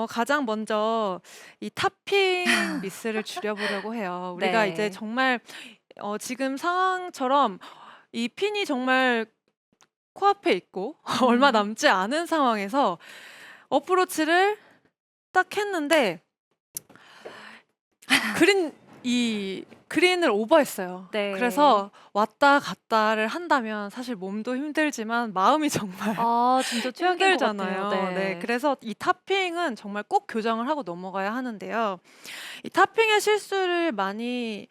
가장 먼저 이 타핑 미스를 줄여보려고 해요. 우리가 이제 네. 정말 지금 상황처럼 이 핀이 정말 코앞에 있고 얼마 음. 남지 않은 상황에서 어프로치를 딱 했는데 그린을 오버했어요. 네. 그래서 왔다 갔다를 한다면 사실 몸도 힘들지만 마음이 정말 아 진짜 최악인 것 같아요. 힘들잖아요. 네. 네. 그래서 이 타핑은 정말 꼭 교정을 하고 넘어가야 하는데요. 이 타핑의 실수를 많이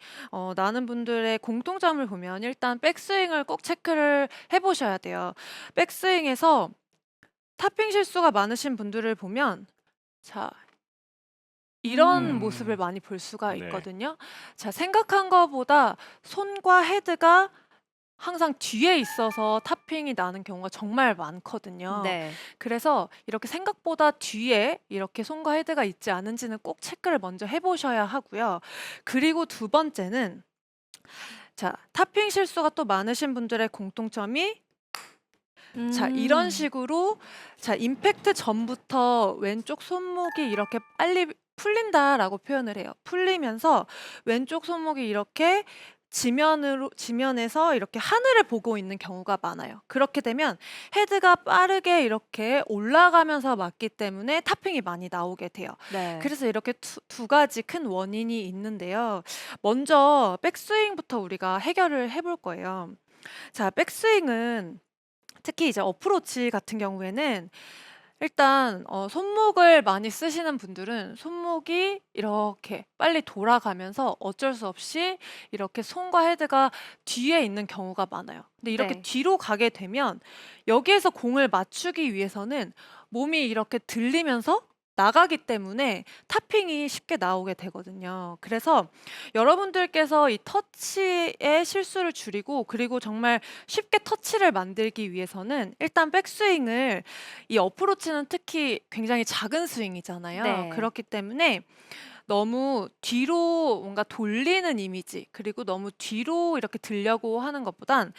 나는 분들의 공통점을 보면 일단 백스윙을 꼭 체크를 해 보셔야 돼요. 백스윙에서 타핑 실수가 많으신 분들을 보면 자 이런 음. 모습을 음. 많이 볼 수가 네. 있거든요. 자 생각한 거보다 손과 헤드가 항상 뒤에 있어서 타핑이 나는 경우가 정말 많거든요. 네. 그래서 이렇게 생각보다 뒤에 이렇게 손과 헤드가 있지 않은지는 꼭 체크를 먼저 해 보셔야 하고요. 그리고 두 번째는 자 타핑 실수가 또 많으신 분들의 공통점이 자 이런 음. 식으로 자 임팩트 전부터 왼쪽 손목이 이렇게 빨리 풀린다라고 표현을 해요. 풀리면서 왼쪽 손목이 이렇게 지면에서 이렇게 하늘을 보고 있는 경우가 많아요. 그렇게 되면 헤드가 빠르게 이렇게 올라가면서 맞기 때문에 타핑이 많이 나오게 돼요. 네. 그래서 이렇게 두 가지 큰 원인이 있는데요. 먼저 백스윙부터 우리가 해결을 해볼 거예요. 자 백스윙은 특히 이제 어프로치 같은 경우에는 일단 손목을 많이 쓰시는 분들은 손목이 이렇게 빨리 돌아가면서 어쩔 수 없이 이렇게 손과 헤드가 뒤에 있는 경우가 많아요. 근데 이렇게 네. 뒤로 가게 되면 여기에서 공을 맞추기 위해서는 몸이 이렇게 들리면서 나가기 때문에 타핑이 쉽게 나오게 되거든요. 그래서 여러분들께서 이 터치의 실수를 줄이고 그리고 정말 쉽게 터치를 만들기 위해서는 일단 백스윙을 이 어프로치는 특히 굉장히 작은 스윙이잖아요. 네. 그렇기 때문에 너무 뒤로 뭔가 돌리는 이미지 그리고 너무 뒤로 이렇게 들려고 하는 것보단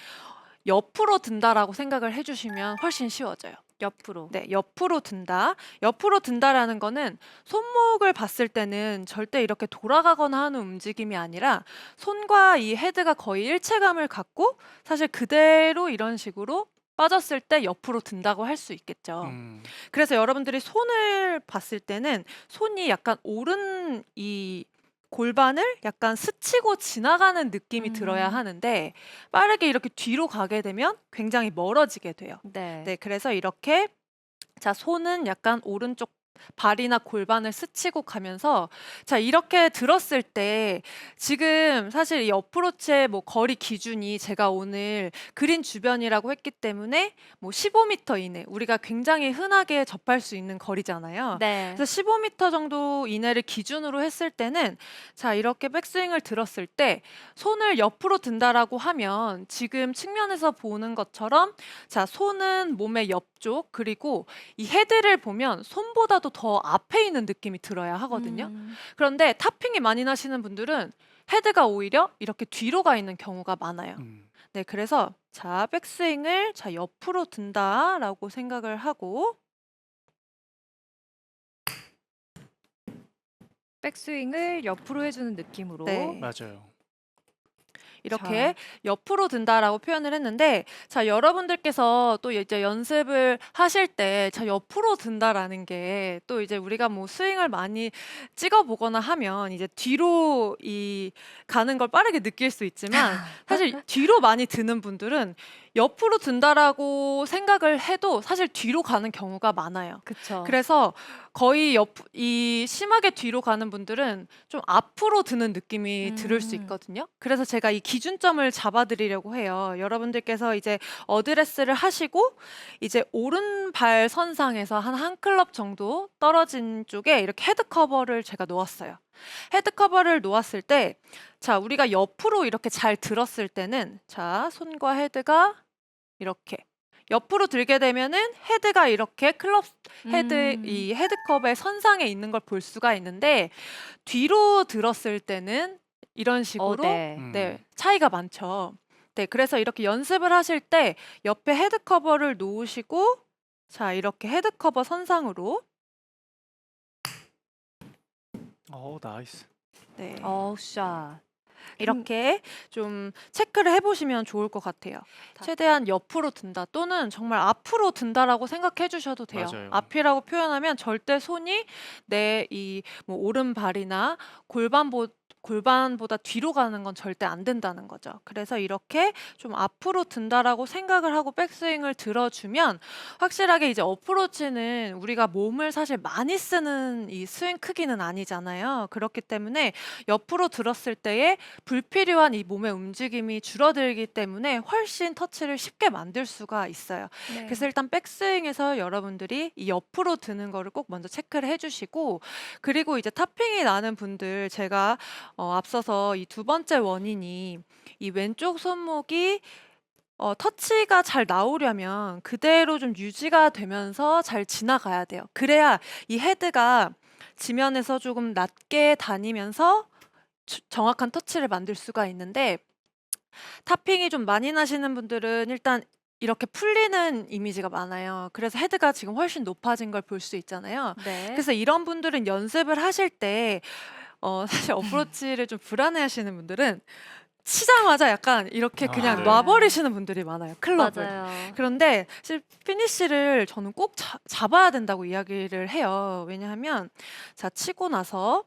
옆으로 든다라고 생각을 해 주시면 훨씬 쉬워져요. 옆으로. 네. 옆으로 든다. 옆으로 든다라는 거는 손목을 봤을 때는 절대 이렇게 돌아가거나 하는 움직임이 아니라 손과 이 헤드가 거의 일체감을 갖고 사실 그대로 이런 식으로 빠졌을 때 옆으로 든다고 할 수 있겠죠. 음. 그래서 여러분들이 손을 봤을 때는 손이 약간 오른 이 골반을 약간 스치고 지나가는 느낌이 들어야 음. 하는데 빠르게 이렇게 뒤로 가게 되면 굉장히 멀어지게 돼요. 네. 네. 그래서 이렇게 자 손은 약간 오른쪽 발이나 골반을 스치고 가면서 자 이렇게 들었을 때 지금 사실 이 어프로치의 뭐 거리 기준이 제가 오늘 그린 주변이라고 했기 때문에 뭐 15 미터 이내 우리가 굉장히 흔하게 접할 수 있는 거리잖아요. 네. 그래서 15 미터 정도 이내를 기준으로 했을 때는 자 이렇게 백스윙을 들었을 때 손을 옆으로 든다라고 하면 지금 측면에서 보는 것처럼 자 손은 몸의 옆쪽 그리고 이 헤드를 보면 손보다도 더 앞에 있는 느낌이 들어야 하거든요. 음. 그런데 타핑이 많이 나시는 분들은 헤드가 오히려 이렇게 뒤로 가 있는 경우가 많아요. 음. 네, 그래서 자, 백스윙을 자, 옆으로 든다라고 생각을 하고 백스윙을 옆으로 해 주는 느낌으로. 네. 맞아요. 이렇게 자. 옆으로 든다라고 표현을 했는데 자 여러분들께서 또 이제 연습을 하실 때 자 옆으로 든다라는 게 또 이제 우리가 뭐 스윙을 많이 찍어 보거나 하면 이제 뒤로 이 가는 걸 빠르게 느낄 수 있지만 사실 뒤로 많이 드는 분들은 옆으로 든다라고 생각을 해도 사실 뒤로 가는 경우가 많아요. 그쵸. 그래서 거의 이 심하게 뒤로 가는 분들은 좀 앞으로 드는 느낌이 들을 수 음. 있거든요. 그래서 제가 이 기준점을 잡아 드리려고 해요. 여러분들께서 이제 어드레스를 하시고 이제 오른발 선상에서 한 클럽 정도 떨어진 쪽에 이렇게 헤드 커버를 제가 놓았어요. 헤드 커버를 놓았을 때 자 우리가 옆으로 이렇게 잘 들었을 때는 자 손과 헤드가 이렇게 옆으로 들게 되면은 헤드가 이렇게 클럽 헤드 음. 이 헤드컵의 선상에 있는 걸 볼 수가 있는데 뒤로 들었을 때는 이런 식으로 네. 네 음. 차이가 많죠. 네 그래서 이렇게 연습을 하실 때 옆에 헤드 커버를 놓으시고 자 이렇게 헤드 커버 선상으로 나이스. 네. 샷. 이렇게 좀 체크를 해보시면 좋을 것 같아요. 최대한 옆으로 든다 또는 정말 앞으로 든다라고 생각해 주셔도 돼요. 맞아요. 앞이라고 표현하면 절대 손이 내 이 뭐 오른발이나 골반보다 뒤로 가는 건 절대 안 된다는 거죠. 그래서 이렇게 좀 앞으로 든다라고 생각을 하고 백스윙을 들어주면 확실하게 이제 어프로치는 우리가 몸을 사실 많이 쓰는 이 스윙 크기는 아니잖아요. 그렇기 때문에 옆으로 들었을 때에 불필요한 이 몸의 움직임이 줄어들기 때문에 훨씬 터치를 쉽게 만들 수가 있어요. 네. 그래서 일단 백스윙에서 여러분들이 이 옆으로 드는 거를 꼭 먼저 체크를 해주시고, 그리고 이제 타핑이 나는 분들 제가 앞서서 이 두 번째 원인이 이 왼쪽 손목이 터치가 잘 나오려면 그대로 좀 유지가 되면서 잘 지나가야 돼요. 그래야 이 헤드가 지면에서 조금 낮게 다니면서 정확한 터치를 만들 수가 있는데, 타핑이 좀 많이 나시는 분들은 일단 이렇게 풀리는 이미지가 많아요. 그래서 헤드가 지금 훨씬 높아진 걸 볼 수 있잖아요. 네. 그래서 이런 분들은 연습을 하실 때 사실 어프로치를 좀 불안해하시는 분들은 치자마자 약간 이렇게 그냥 네. 놔버리시는 분들이 많아요, 클럽을. 맞아요. 그런데 사실 피니쉬를 저는 꼭 잡아야 된다고 이야기를 해요. 왜냐하면 자, 치고 나서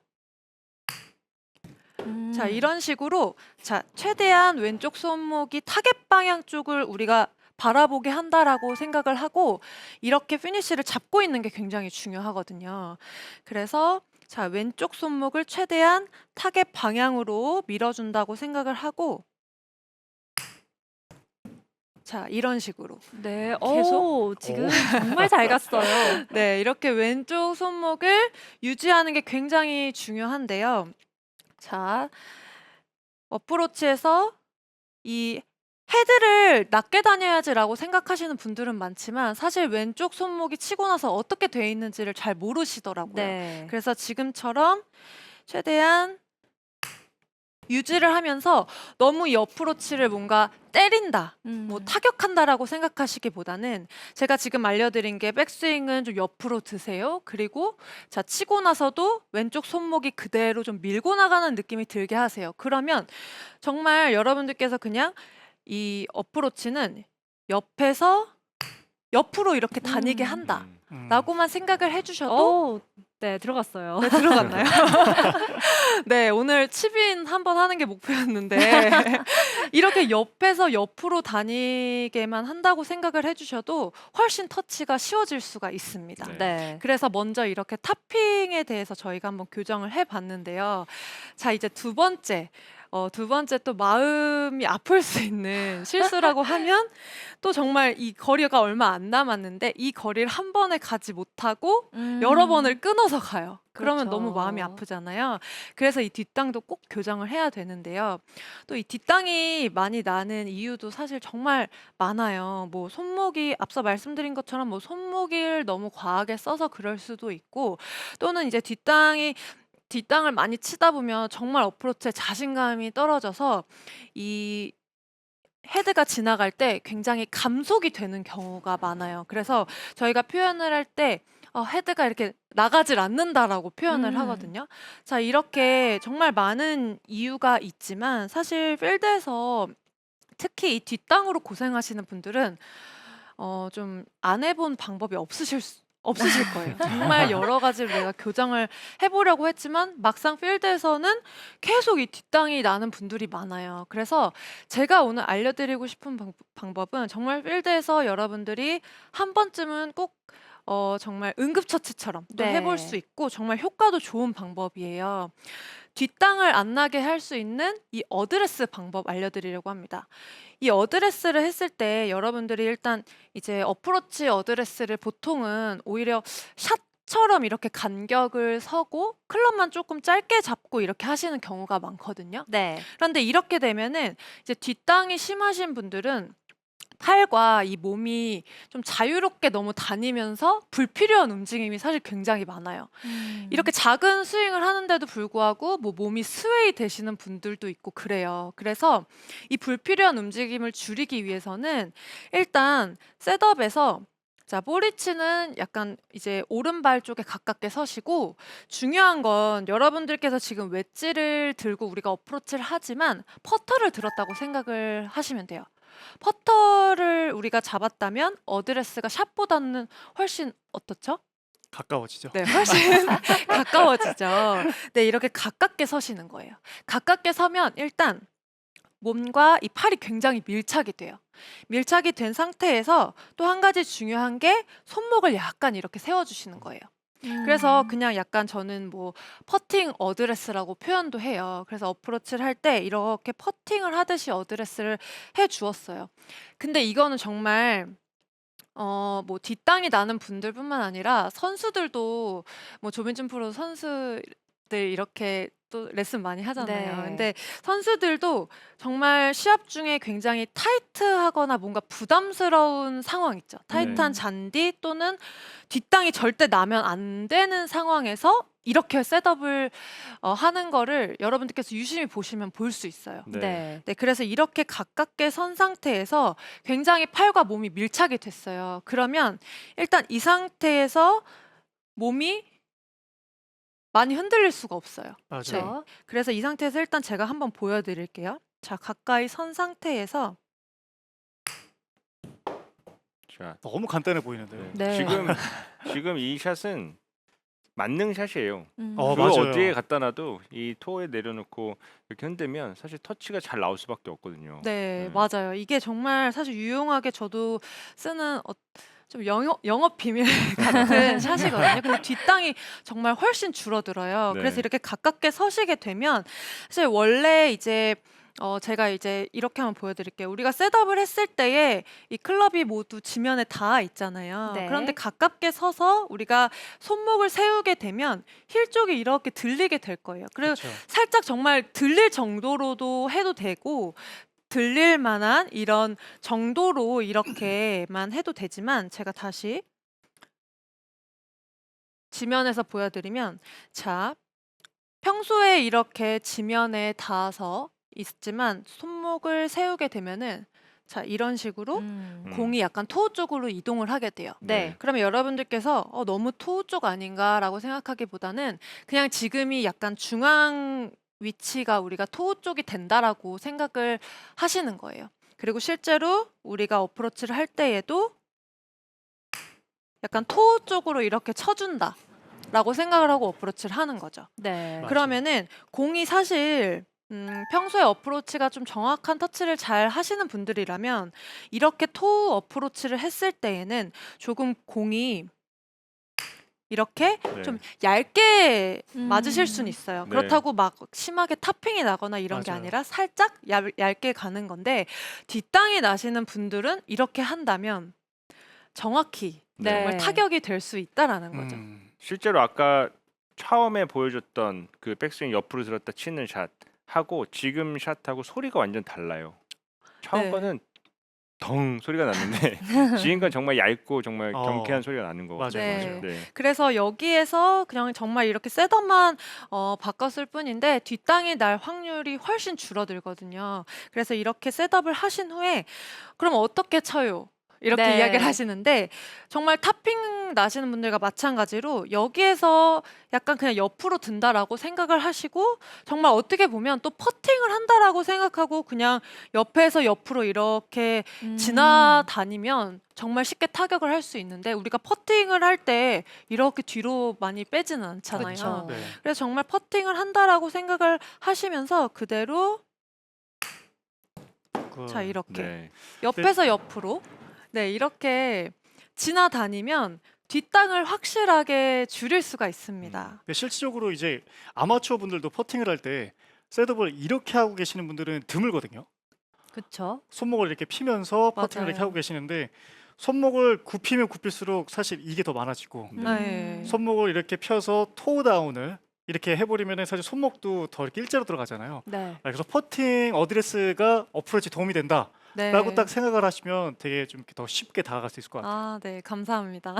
자, 이런 식으로 자, 최대한 왼쪽 손목이 타겟 방향 쪽을 우리가 바라보게 한다라고 생각을 하고 이렇게 피니쉬를 잡고 있는 게 굉장히 중요하거든요. 그래서 자, 왼쪽 손목을 최대한 타겟 방향으로 밀어준다고 생각을 하고 자, 이런 식으로 네. 계속? 지금 정말 잘 갔어요. 네, 이렇게 왼쪽 손목을 유지하는 게 굉장히 중요한데요. 자, 어프로치에서 이 헤드를 낮게 다녀야지라고 생각하시는 분들은 많지만 사실 왼쪽 손목이 치고 나서 어떻게 돼 있는지를 잘 모르시더라고요. 네. 그래서 지금처럼 최대한 유지를 하면서 너무 이 어프로치를 뭔가 때린다, 뭐 타격한다라고 생각하시기보다는 제가 지금 알려드린 게 백스윙은 좀 옆으로 드세요. 그리고 자, 치고 나서도 왼쪽 손목이 그대로 좀 밀고 나가는 느낌이 들게 하세요. 그러면 정말 여러분들께서 그냥 이 어프로치는 옆으로 이렇게 다니게 한다 라고만 생각을 해주셔도 네, 들어갔어요. 네, 들어갔나요? 네, 오늘 치빈 한번 하는 게 목표였는데 이렇게 옆에서 옆으로 다니게만 한다고 생각을 해주셔도 훨씬 터치가 쉬워질 수가 있습니다. 네. 네. 그래서 먼저 이렇게 타핑에 대해서 저희가 한번 교정을 해봤는데요. 자, 이제 두 번째 또 마음이 아플 수 있는 실수라고 하면 또 정말 이 거리가 얼마 안 남았는데 이 거리를 한 번에 가지 못하고 여러 번을 끊어서 가요. 그러면 그렇죠. 너무 마음이 아프잖아요. 그래서 이 뒷땅도 꼭 교정을 해야 되는데요. 또 이 뒷땅이 많이 나는 이유도 사실 정말 많아요. 뭐 손목이 앞서 말씀드린 것처럼 뭐 손목을 너무 과하게 써서 그럴 수도 있고, 또는 이제 뒷땅을 많이 치다 보면 정말 어프로치에 자신감이 떨어져서 이 헤드가 지나갈 때 굉장히 감속이 되는 경우가 많아요. 그래서 저희가 표현을 할 때 헤드가 이렇게 나가질 않는다라고 표현을 하거든요. 자, 이렇게 정말 많은 이유가 있지만 사실 필드에서 특히 이 뒷땅으로 고생하시는 분들은 좀 안 해본 방법이 없으실 거예요. 정말 여러 가지를 내가 교정을 해보려고 했지만 막상 필드에서는 계속 이 뒷땅이 나는 분들이 많아요. 그래서 제가 오늘 알려드리고 싶은 방법은 정말 필드에서 여러분들이 한 번쯤은 꼭 정말 응급처치처럼 또 해볼 수 있고 정말 효과도 좋은 방법이에요. 뒷땅을 안 나게 할 수 있는 이 어드레스 방법 알려드리려고 합니다. 이 어드레스를 했을 때 여러분들이 일단 이제 어프로치 어드레스를 보통은 오히려 샷처럼 이렇게 간격을 서고 클럽만 조금 짧게 잡고 이렇게 하시는 경우가 많거든요. 네. 그런데 이렇게 되면은 이제 뒷땅이 심하신 분들은 팔과 이 몸이 좀 자유롭게 너무 다니면서 불필요한 움직임이 사실 굉장히 많아요. 이렇게 작은 스윙을 하는데도 불구하고 뭐 몸이 스웨이 되시는 분들도 있고 그래요. 그래서 이 불필요한 움직임을 줄이기 위해서는 일단 셋업에서 자, 볼리치는 약간 이제 오른발 쪽에 가깝게 서시고 중요한 건 여러분들께서 지금 웨지를 들고 우리가 어프로치를 하지만 퍼터를 들었다고 생각을 하시면 돼요. 퍼터를 우리가 잡았다면 어드레스가 샷보다는 훨씬 어떻죠? 가까워지죠. 네, 훨씬 가까워지죠. 네, 이렇게 가깝게 서시는 거예요. 가깝게 서면 일단 몸과 이 팔이 굉장히 밀착이 돼요. 밀착이 된 상태에서 또 한 가지 중요한 게 손목을 약간 이렇게 세워주시는 거예요. 그래서 그냥 약간 저는 뭐 퍼팅 어드레스라고 표현도 해요. 그래서 어프로치를 할 때 이렇게 퍼팅을 하듯이 어드레스를 해 주었어요. 근데 이거는 정말 뭐 뒷땅이 나는 분들뿐만 아니라 선수들도 뭐 조민준 프로 선수들 이렇게 또 레슨 많이 하잖아요. 네. 근데 선수들도 정말 시합 중에 굉장히 타이트하거나 뭔가 부담스러운 상황 있죠. 타이트한 네. 잔디 또는 뒷땅이 절대 나면 안 되는 상황에서 이렇게 셋업을 하는 거를 여러분들께서 유심히 보시면 볼 수 있어요. 네. 네, 그래서 이렇게 가깝게 선 상태에서 굉장히 팔과 몸이 밀착이 됐어요. 그러면 일단 이 상태에서 몸이 많이 흔들릴 수가 없어요. 맞아요. 그렇죠. 그래서 이 상태에서 일단 제가 한번 보여드릴게요. 자, 가까이 선 상태에서 자, 너무 간단해 보이는데요. 네. 네. 지금 이 샷은 만능 샷이에요. 어, 그 맞아요. 어디에 갖다 놔도 이 토에 내려놓고 이렇게 흔들면 사실 터치가 잘 나올 수밖에 없거든요. 네, 네. 맞아요. 이게 정말 사실 유용하게 저도 쓰는 좀 영업 비밀 같은 샷이거든요. 근데 뒷땅이 정말 훨씬 줄어들어요. 네. 그래서 이렇게 가깝게 서시게 되면 사실 원래 이제 제가 이제 이렇게 한번 보여드릴게요. 우리가 셋업을 했을 때에 이 클럽이 모두 지면에 닿아 있잖아요. 네. 그런데 가깝게 서서 우리가 손목을 세우게 되면 힐 쪽이 이렇게 들리게 될 거예요. 그리고 그렇죠. 살짝 정말 들릴 정도로도 해도 되고 들릴 만한 이런 정도로 이렇게만 해도 되지만 제가 다시 지면에서 보여드리면 자, 평소에 이렇게 지면에 닿아서 있지만 손목을 세우게 되면은 자, 이런 식으로 공이 약간 토우 쪽으로 이동을 하게 돼요. 네. 그러면 여러분들께서 너무 토우 쪽 아닌가라고 생각하기보다는 그냥 지금이 약간 중앙 위치가 우리가 토우 쪽이 된다라고 생각을 하시는 거예요. 그리고 실제로 우리가 어프로치를 할 때에도 약간 토우 쪽으로 이렇게 쳐준다라고 생각을 하고 어프로치를 하는 거죠. 네. 맞아요. 그러면은 공이 사실 평소에 어프로치가 좀 정확한 터치를 잘 하시는 분들이라면 이렇게 토우 어프로치를 했을 때에는 조금 공이 이렇게 네. 좀 얇게 맞으실 수는 음. 있어요. 네. 그렇다고 막 심하게 타핑이 나거나 이런 게 맞아요. 아니라 살짝 얇게 가는 건데 뒷땅이 나시는 분들은 이렇게 한다면 정확히 네. 정말 타격이 될 수 있다라는 거죠. 실제로 아까 처음에 보여줬던 그 백스윙 옆으로 들었다 치는 샷 하고 지금 샷하고 소리가 완전 달라요. 처음 네. 거는 덩 소리가 났는데 지금 건 정말 얇고 정말 어. 경쾌한 소리가 나는 거 맞아요, 네. 맞아요. 네. 그래서 여기에서 그냥 정말 이렇게 셋업만 바꿨을 뿐인데 뒷땅이 날 확률이 훨씬 줄어들거든요. 그래서 이렇게 셋업을 하신 후에 그럼 어떻게 쳐요? 이렇게 네. 이야기를 하시는데 정말 타핑 나시는 분들과 마찬가지로 여기에서 약간 그냥 옆으로 든다라고 생각을 하시고 정말 어떻게 보면 또 퍼팅을 한다라고 생각하고 그냥 옆에서 옆으로 이렇게 지나다니면 정말 쉽게 타격을 할 수 있는데 우리가 퍼팅을 할 때 이렇게 뒤로 많이 빼지는 않잖아요. 그쵸. 네. 그래서 정말 퍼팅을 한다라고 생각을 하시면서 그대로 자, 이렇게 네. 옆에서 옆으로 네, 이렇게 지나다니면 뒷땅을 확실하게 줄일 수가 있습니다. 근데 실질적으로 이제 아마추어 분들도 퍼팅을 할 때 셋업을 이렇게 하고 계시는 분들은 드물거든요. 그쵸. 손목을 이렇게 피면서 퍼팅을 이렇게 맞아요. 하고 계시는데 손목을 굽히면 굽힐수록 사실 이게 더 많아지고 네. 손목을 이렇게 펴서 토우 다운을 이렇게 해버리면 사실 손목도 더 이렇게 일자로 들어가잖아요. 네. 그래서 퍼팅 어드레스가 어프로치 도움이 된다 네. 라고 딱 생각을 하시면 되게 좀 이렇게 더 쉽게 다가갈 수 있을 것 같아요. 아, 네, 감사합니다.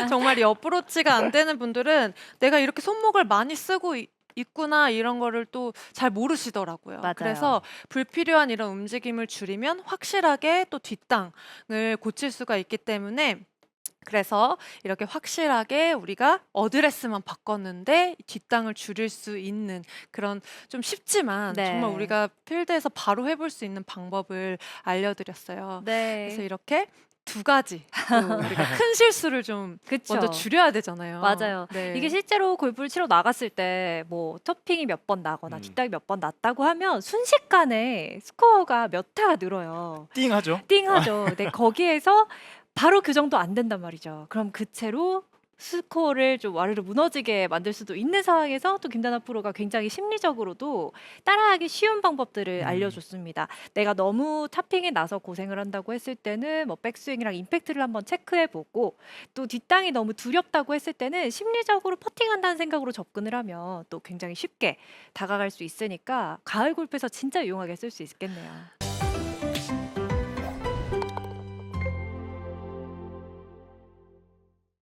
정말 이 어프로치가 안 되는 분들은 내가 이렇게 손목을 많이 쓰고 있구나 이런 거를 또 잘 모르시더라고요. 맞아요. 그래서 불필요한 이런 움직임을 줄이면 확실하게 또 뒷땅을 고칠 수가 있기 때문에 그래서 이렇게 확실하게 우리가 어드레스만 바꿨는데 뒷땅을 줄일 수 있는 그런 좀 쉽지만 네. 정말 우리가 필드에서 바로 해볼 수 있는 방법을 알려드렸어요. 그래서 네. 이렇게 두 가지 또 우리가 큰 실수를 좀 그쵸. 먼저 줄여야 되잖아요. 맞아요. 네. 이게 실제로 골프를 치러 나갔을 때 뭐 터핑이 몇 번 나거나 음. 뒷땅이 몇 번 났다고 하면 순식간에 스코어가 몇 타가 늘어요. 띵하죠. 띵하죠. 근데 거기에서 바로 그 정도 안 된단 말이죠. 그럼 그 채로 스코어를 좀 와르르 무너지게 만들 수도 있는 상황에서 또 김다나 프로가 굉장히 심리적으로도 따라하기 쉬운 방법들을 알려줬습니다. 내가 너무 타핑에 나서 고생을 한다고 했을 때는 뭐 백스윙이랑 임팩트를 한번 체크해보고 또 뒷땅이 너무 두렵다고 했을 때는 심리적으로 퍼팅한다는 생각으로 접근을 하면 또 굉장히 쉽게 다가갈 수 있으니까 가을 골프에서 진짜 유용하게 쓸 수 있겠네요.